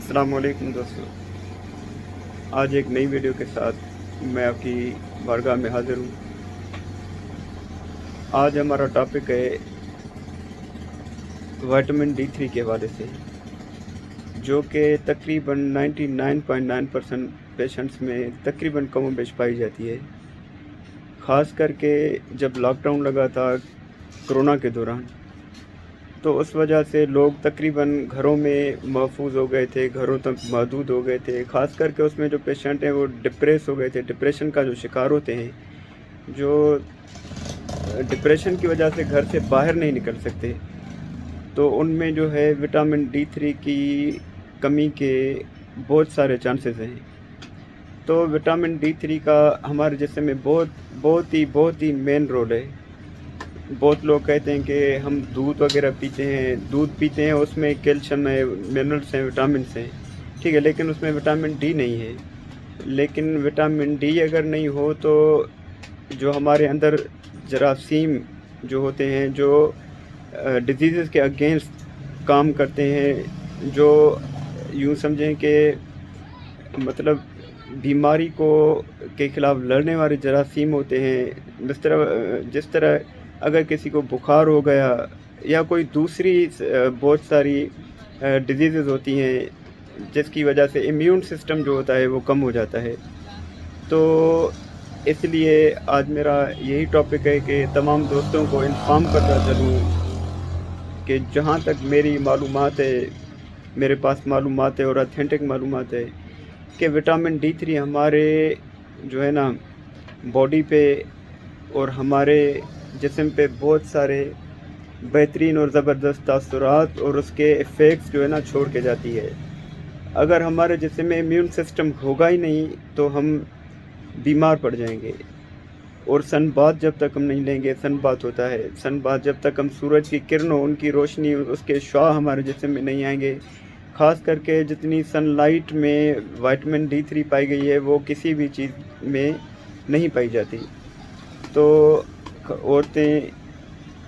अस्सलाम वालेकुम दोस्तों। आज एक नई वीडियो के साथ मैं आपकी बारगाह में हाज़िर हूँ। आज हमारा टॉपिक है विटामिन D3 के हवाले से, जो कि तकरीबन 99.9% पेशेंट्स में तकरीबन कमोबेश पाई जाती है। ख़ास करके जब लॉकडाउन लगा था कोरोना के दौरान, तो उस वजह से लोग तकरीबन घरों में महफूज हो गए थे, घरों तक महदूद हो गए थे। ख़ास करके उसमें जो पेशेंट हैं वो डिप्रेस हो गए थे, डिप्रेशन का जो शिकार होते हैं, जो डिप्रेशन की वजह से घर से बाहर नहीं निकल सकते, तो उनमें जो है विटामिन D3 की कमी के बहुत सारे चांसेस हैं। तो विटामिन D3 का हमारे जिस्म में बहुत ही मेन रोल है। बहुत लोग कहते हैं कि हम दूध वगैरह पीते हैं, उसमें कैल्शियम है, मिनरल्स हैं, विटामिन्स हैं, ठीक है, लेकिन उसमें विटामिन D नहीं है। लेकिन विटामिन D अगर नहीं हो तो जो हमारे अंदर जरासीम जो होते हैं, जो डिजीज़ के अगेंस्ट काम करते हैं, जो यूँ समझें कि मतलब बीमारी के ख़िलाफ़ लड़ने वाले जरासीम होते हैं। जिस तरह अगर किसी को बुखार हो गया या कोई दूसरी बहुत सारी डिजीज़ होती हैं, जिसकी वजह से इम्यून सिस्टम जो होता है वो कम हो जाता है। तो इसलिए आज मेरा यही टॉपिक है कि तमाम दोस्तों को इन्फॉर्म करता चलूँ कि जहाँ तक मेरी मालूमात है, मेरे पास मालूमात है और ऑथेंटिक मालूमात है कि विटामिन D3 हमारे जो है ना बॉडी पे और हमारे जिस्म पे बहुत सारे बेहतरीन और ज़बरदस्त तासुरात और उसके इफ़ेक्ट्स जो है ना छोड़ के जाती है। अगर हमारे जिस्म में इम्यून सिस्टम होगा ही नहीं तो हम बीमार पड़ जाएंगे। और सन बाथ जब तक हम नहीं लेंगे, सन बाथ होता है, सन बाथ जब तक हम सूरज की किरणों, उनकी रोशनी, उसके शुआ हमारे जिस्म में नहीं आएंगे। ख़ास करके जितनी सनलाइट में विटामिन D3 पाई गई है वो किसी भी चीज़ में नहीं पाई जाती। तो औरतें,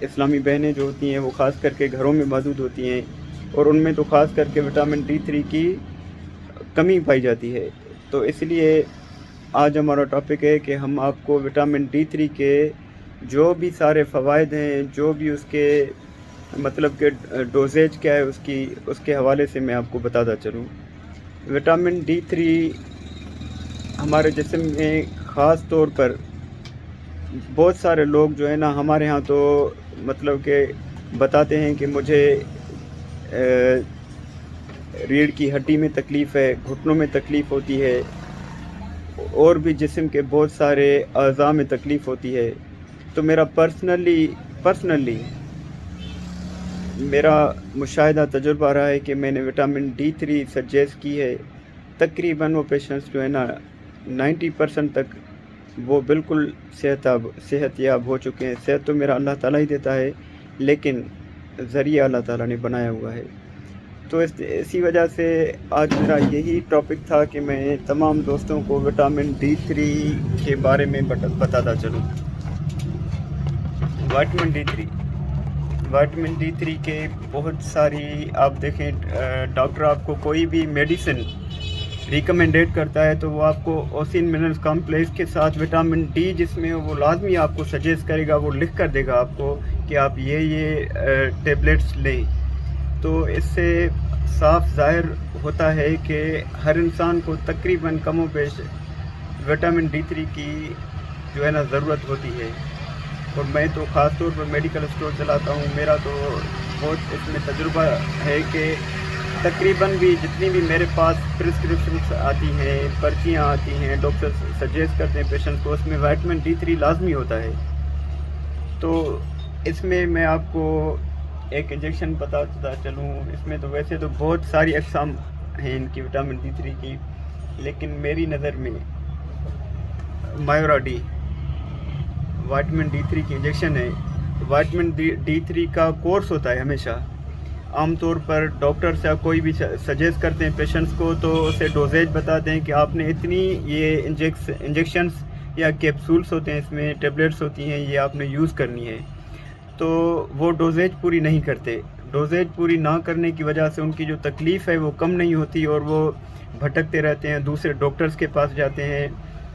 इस्लामी बहनें जो होती हैं वो ख़ास करके घरों में मौजूद होती हैं और उनमें तो ख़ास करके विटामिन D3 की कमी पाई जाती है। तो इसलिए आज हमारा टॉपिक है कि हम आपको विटामिन D3 के जो भी सारे फ़वाइद हैं, जो भी उसके मतलब कि डोजेज क्या है उसके हवाले से मैं आपको बताता चलूँ। विटामिन D3 हमारे जिस्म में ख़ास तौर पर बहुत सारे लोग जो है ना हमारे यहाँ तो मतलब कि बताते हैं कि मुझे रीढ़ की हड्डी में तकलीफ़ है, घुटनों में तकलीफ़ होती है और भी जिस्म के बहुत सारे अज़ा में तकलीफ़ होती है। तो मेरा पर्सनली मेरा मुशाहिदा तजुर्बा रहा है कि मैंने विटामिन D3 सजेस्ट की है। तकरीबन वो पेशेंट्स जो है ना 90% तक वो बिल्कुल सेहतयाब हो चुके हैं। सेहत तो मेरा अल्लाह ताला ही देता है, लेकिन ज़रिया अल्लाह ताला ने बनाया हुआ है। तो इसी वजह से आज मेरा यही टॉपिक था कि मैं तमाम दोस्तों को विटामिन D3 के बारे में बताता चलूँ। विटामिन D3 के बहुत सारी, आप देखें डॉक्टर आपको कोई भी मेडिसिन रिकमेंडेड करता है तो वो आपको ओसिन मिनरल्स कॉम्प्लेक्स के साथ विटामिन D जिसमें वो लाजमी आपको सजेस्ट करेगा, वो लिख कर देगा आपको कि आप ये टेबलेट्स लें। तो इससे साफ ज़ाहिर होता है कि हर इंसान को तकरीबन कमोबेश विटामिन D3 की जो है ना ज़रूरत होती है। और मैं तो ख़ास तौर पर मेडिकल स्टोर चलाता हूँ, मेरा तो बहुत इसमें तजुर्बा है कि तकरीबन भी जितनी भी मेरे पास प्रिस्क्रिप्शंस आती हैं, पर्चियाँ आती हैं, डॉक्टर सजेस्ट करते हैं पेशेंट को, उसमें विटामिन D3 लाजमी होता है। तो इसमें मैं आपको एक इंजेक्शन बताता चलूँ। इसमें तो वैसे तो बहुत सारी अक़साम हैं इनकी विटामिन D3 की, लेकिन मेरी नज़र में मायोरा डी विटामिन D3 की इंजेक्शन है। विटामिन D3 का कोर्स होता है हमेशा। आमतौर पर डॉक्टर्स या कोई भी सजेस्ट करते हैं पेशेंट्स को तो उसे डोजेज बताते हैं कि आपने इतनी ये इंजेक्शंस या कैप्सूल्स होते हैं, इसमें टेबलेट्स होती हैं, ये आपने यूज़ करनी है। तो वो डोजेज पूरी नहीं करते। डोजेज पूरी ना करने की वजह से उनकी जो तकलीफ़ है वो कम नहीं होती और वो भटकते रहते हैं, दूसरे डॉक्टर्स के पास जाते हैं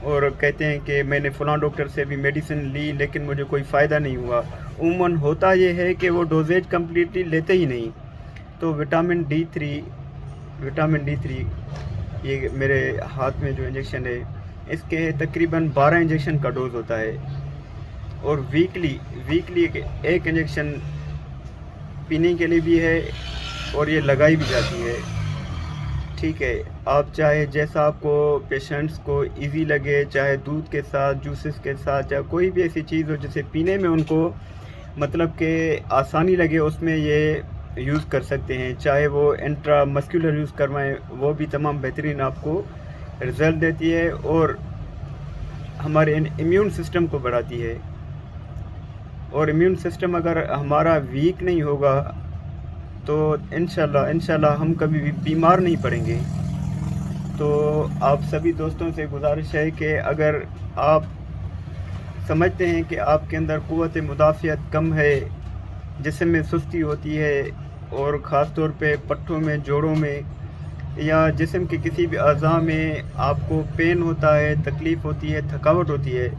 और कहते हैं कि मैंने फ़लाँ डॉक्टर से भी मेडिसिन ली लेकिन मुझे कोई फ़ायदा नहीं हुआ। उमूमन होता ये है कि वो डोजेज कम्प्लीटली लेते ही नहीं। तो विटामिन D3 ये मेरे हाथ में जो इंजेक्शन है इसके तकरीबन 12 इंजेक्शन का डोज़ होता है और वीकली एक इंजेक्शन पीने के लिए भी है और ये लगाई भी जाती है। ठीक है, आप चाहे जैसा आपको पेशेंट्स को इजी लगे, चाहे दूध के साथ, जूसेस के साथ, चाहे कोई भी ऐसी चीज़ हो जिसे पीने में उनको मतलब कि आसानी लगे उसमें ये यूज़ कर सकते हैं। चाहे वो इंट्रा मस्कुलर यूज़ करवाएं वो भी तमाम बेहतरीन आपको रिज़ल्ट देती है और हमारे इम्यून सिस्टम को बढ़ाती है। और इम्यून सिस्टम अगर हमारा वीक नहीं होगा तो इंशाल्लाह हम कभी भी बीमार नहीं पड़ेंगे। तो आप सभी दोस्तों से गुजारिश है कि अगर आप समझते हैं कि आपके अंदर क़ुव्वत मुदाफ़ियत कम है, जिस्म में सुस्ती होती है और ख़ास तौर पे पट्टों में, जोड़ों में या जिस्म के किसी भी अज़ा में आपको पेन होता है, तकलीफ़ होती है, थकावट होती है,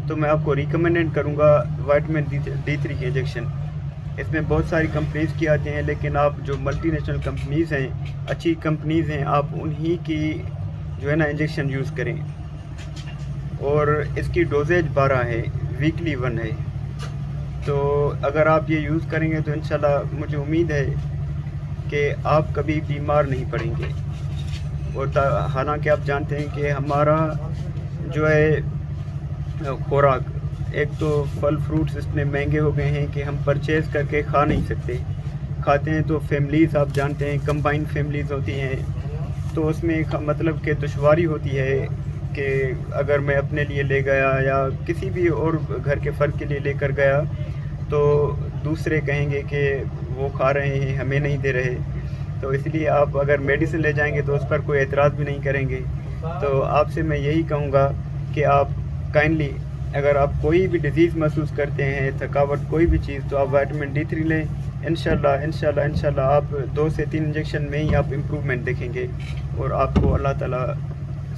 तो मैं आपको रिकमेंड करूँगा विटामिन D3 की इंजेक्शन। इसमें बहुत सारी कंपनीज़ की आती हैं लेकिन आप जो मल्टी नेशनल कंपनीज़ हैं, अच्छी कंपनीज़ हैं, आप उन्हीं की जो है ना इंजेक्शन यूज़ करें। और इसकी डोजेज 12 है, वीकली 1 है। तो अगर आप ये यूज़ करेंगे तो इंशाल्लाह मुझे उम्मीद है कि आप कभी बीमार नहीं पड़ेंगे। और हालांकि आप जानते हैं कि हमारा जो है खुराक, एक तो फल फ्रूट्स इतने महंगे हो गए हैं कि हम परचेज़ करके खा नहीं सकते। खाते हैं तो फैमिलीज़ आप जानते हैं कंबाइंड फैमिलीज़ होती हैं तो उसमें मतलब कि दुश्वारी होती है कि अगर मैं अपने लिए ले गया या किसी भी और घर के फ़र्द के लिए लेकर गया तो दूसरे कहेंगे कि वो खा रहे हैं, हमें नहीं दे रहे। तो इसलिए आप अगर मेडिसिन ले जाएंगे तो उस पर कोई एतराज़ भी नहीं करेंगे। तो आपसे मैं यही कहूँगा कि आप काइंडली अगर आप कोई भी डिज़ीज़ महसूस करते हैं, थकावट, कोई भी चीज़, तो आप विटामिन D3 लें। इंशाल्लाह आप 2 से 3 इंजेक्शन में ही आप इम्प्रूवमेंट देखेंगे और आपको अल्लाह ताला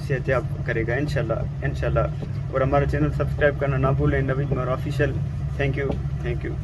सेहतयाब करेगा इंशाल्लाह। और हमारा चैनल सब्सक्राइब करना ना भूलें, Naveed Umar official. Thank you.